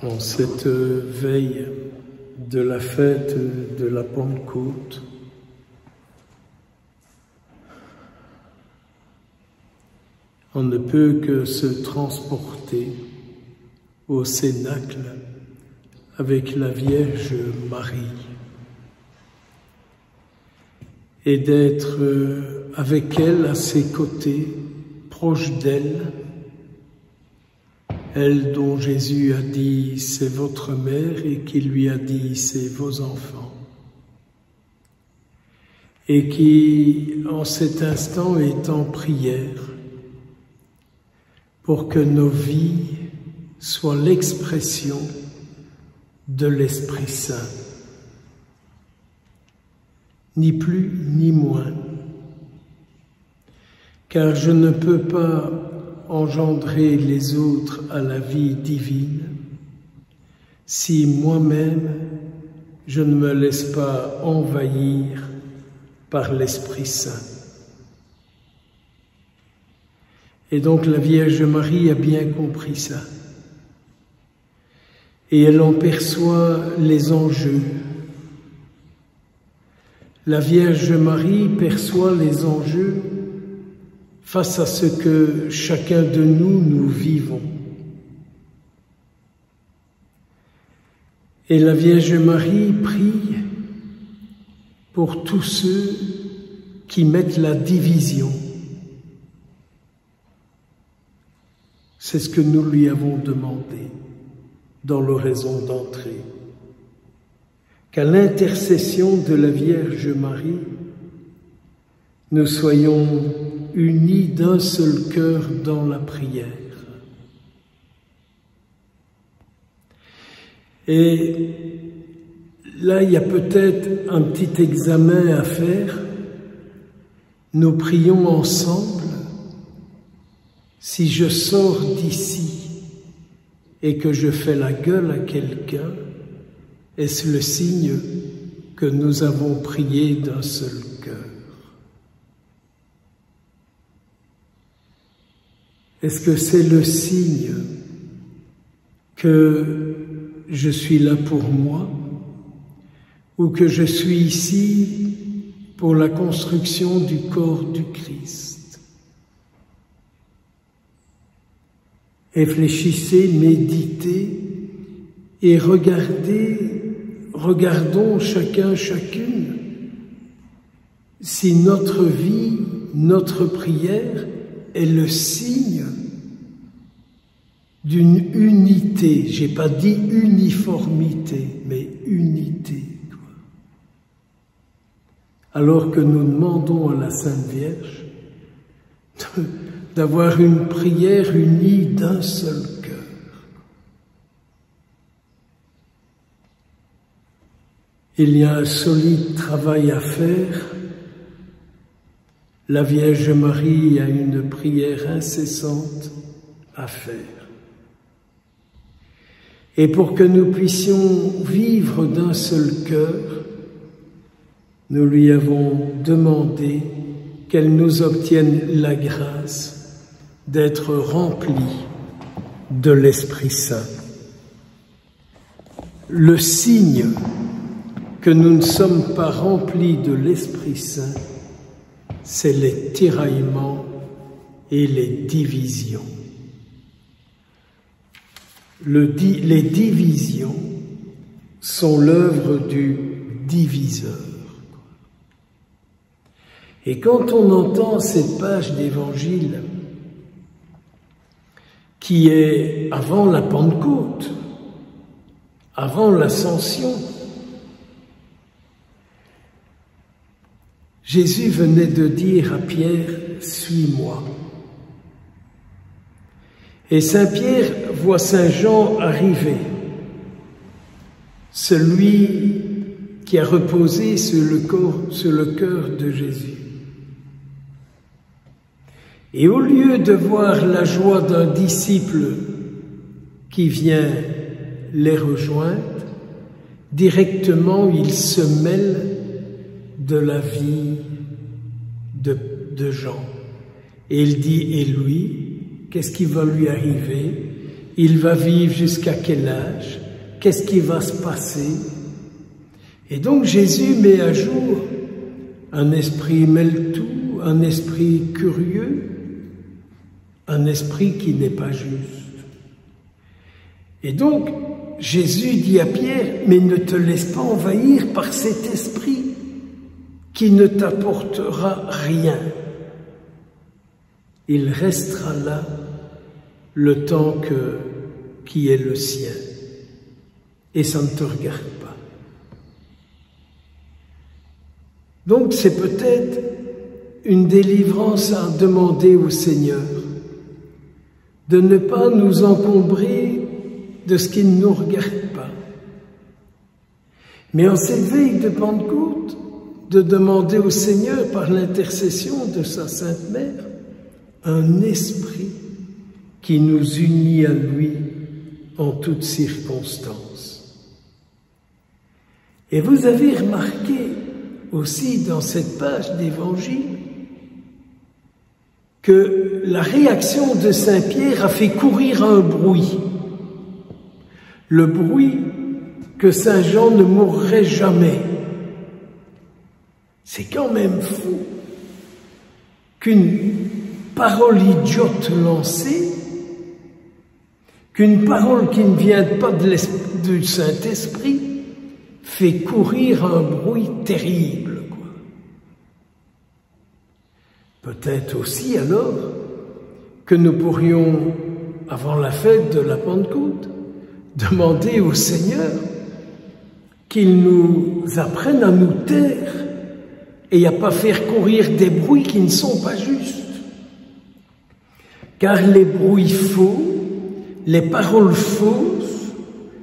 En cette veille de la fête de la Pentecôte, on ne peut que se transporter au Cénacle avec la Vierge Marie et d'être avec elle, à ses côtés, proche d'elle, elle dont Jésus a dit « c'est votre mère » et qui lui a dit « c'est vos enfants » et qui, en cet instant, est en prière pour que nos vies soient l'expression de l'Esprit Saint, ni plus ni moins, car je ne peux pas engendrer les autres à la vie divine si moi-même je ne me laisse pas envahir par l'Esprit Saint. Et donc la Vierge Marie a bien compris ça. Et elle en perçoit les enjeux. La Vierge Marie perçoit les enjeux face à ce que chacun de nous vivons. Et la Vierge Marie prie pour tous ceux qui mettent la division. C'est ce que nous lui avons demandé dans l'oraison d'entrée. Qu'à l'intercession de la Vierge Marie, nous soyons unis d'un seul cœur dans la prière. Et là, il y a peut-être un petit examen à faire. Nous prions ensemble. Si je sors d'ici et que je fais la gueule à quelqu'un, est-ce le signe que nous avons prié d'un seul cœur? Est-ce que c'est le signe que je suis là pour moi ou que je suis ici pour la construction du corps du Christ? Réfléchissez, méditez et regardons chacun, chacune si notre vie, notre prière est le signe d'une unité. J'ai pas dit uniformité, mais unité. Alors que nous demandons à la Sainte Vierge d'avoir une prière unie d'un seul cœur. Il y a un solide travail à faire. La Vierge Marie a une prière incessante à faire. Et pour que nous puissions vivre d'un seul cœur, nous lui avons demandé qu'elle nous obtienne la grâce d'être remplis de l'Esprit Saint. Le signe que nous ne sommes pas remplis de l'Esprit Saint, c'est les tiraillements et les divisions. Les divisions sont l'œuvre du diviseur. Et quand on entend cette page d'Évangile, qui est avant la Pentecôte, avant l'Ascension, Jésus venait de dire à Pierre, « Suis-moi ». Et Saint Pierre voit Saint Jean arriver, celui qui a reposé sur le cœur de Jésus. Et au lieu de voir la joie d'un disciple qui vient les rejoindre, directement il se mêle de la vie de Jean. Et il dit, et lui, qu'est-ce qui va lui arriver? Il va vivre jusqu'à quel âge? Qu'est-ce qui va se passer? Et donc Jésus met à jour un esprit mêle-tout, un esprit curieux, un esprit qui n'est pas juste. Et donc Jésus dit à Pierre, mais ne te laisse pas envahir par cet esprit qui ne t'apportera rien. Il restera là le temps qui est le sien. Et ça ne te regarde pas. Donc c'est peut-être une délivrance à demander au Seigneur, de ne pas nous encombrer de ce qui ne nous regarde pas. Mais en cette veille de Pentecôte, de demander au Seigneur, par l'intercession de sa Sainte Mère, un esprit qui nous unit à lui en toutes circonstances. Et vous avez remarqué aussi dans cette page d'Évangile que la réaction de Saint Pierre a fait courir un bruit. Le bruit que Saint Jean ne mourrait jamais. C'est quand même fou qu'une parole idiote lancée, qu'une parole qui ne vient pas du Saint-Esprit, fait courir un bruit terrible, quoi. Peut-être aussi alors que nous pourrions, avant la fête de la Pentecôte, demander au Seigneur qu'il nous apprenne à nous taire et à pas faire courir des bruits qui ne sont pas justes. Car les bruits faux, les paroles fausses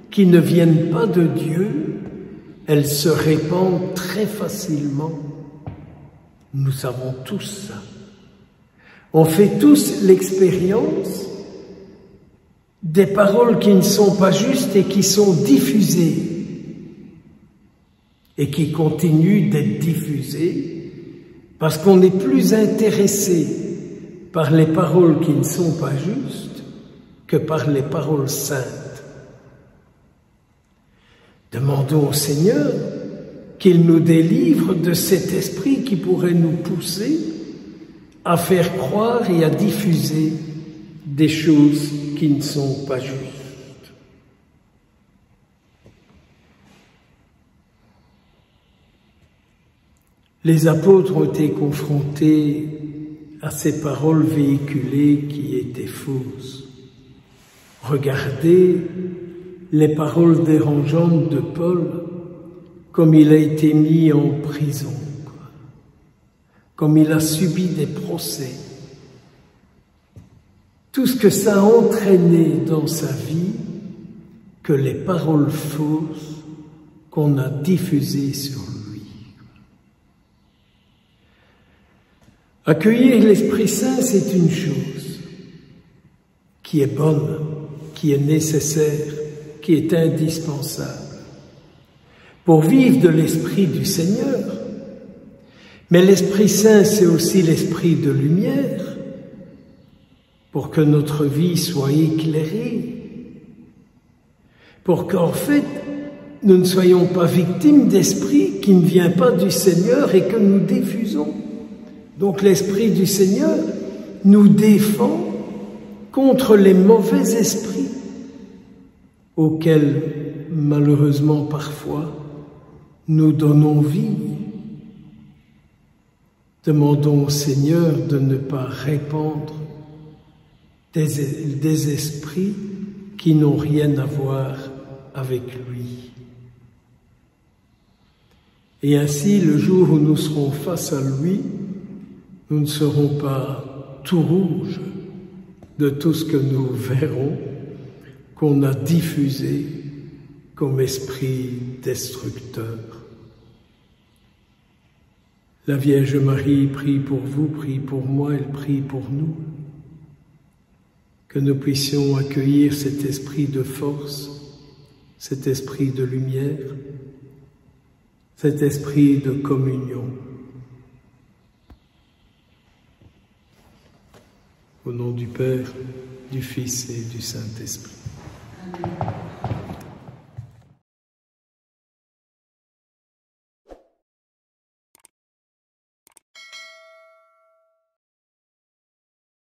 qui ne viennent pas de Dieu, elles se répandent très facilement. Nous savons tous ça. On fait tous l'expérience des paroles qui ne sont pas justes et qui sont diffusées et qui continuent d'être diffusées parce qu'on est plus intéressé par les paroles qui ne sont pas justes que par les paroles saintes. Demandons au Seigneur qu'il nous délivre de cet esprit qui pourrait nous pousser à faire croire et à diffuser des choses qui ne sont pas justes. Les apôtres ont été confrontés à ces paroles véhiculées qui étaient fausses. Regardez les paroles dérangeantes de Paul, comme il a été mis en prison, comme il a subi des procès. Tout ce que ça a entraîné dans sa vie, que les paroles fausses qu'on a diffusées sur lui. Accueillir l'Esprit Saint, c'est une chose qui est bonne, qui est nécessaire, qui est indispensable pour vivre de l'Esprit du Seigneur. Mais l'Esprit Saint, c'est aussi l'Esprit de lumière pour que notre vie soit éclairée, pour qu'en fait, nous ne soyons pas victimes d'esprit qui ne vient pas du Seigneur et que nous diffusons. Donc l'Esprit du Seigneur nous défend contre les mauvais esprits auxquels, malheureusement parfois, nous donnons vie. Demandons au Seigneur de ne pas répandre des esprits qui n'ont rien à voir avec lui. Et ainsi, le jour où nous serons face à lui, nous ne serons pas tout rouges de tout ce que nous verrons qu'on a diffusé comme esprit destructeur. La Vierge Marie prie pour vous, prie pour moi, elle prie pour nous. Que nous puissions accueillir cet esprit de force, cet esprit de lumière, cet esprit de communion. Au nom du Père, du Fils et du Saint-Esprit.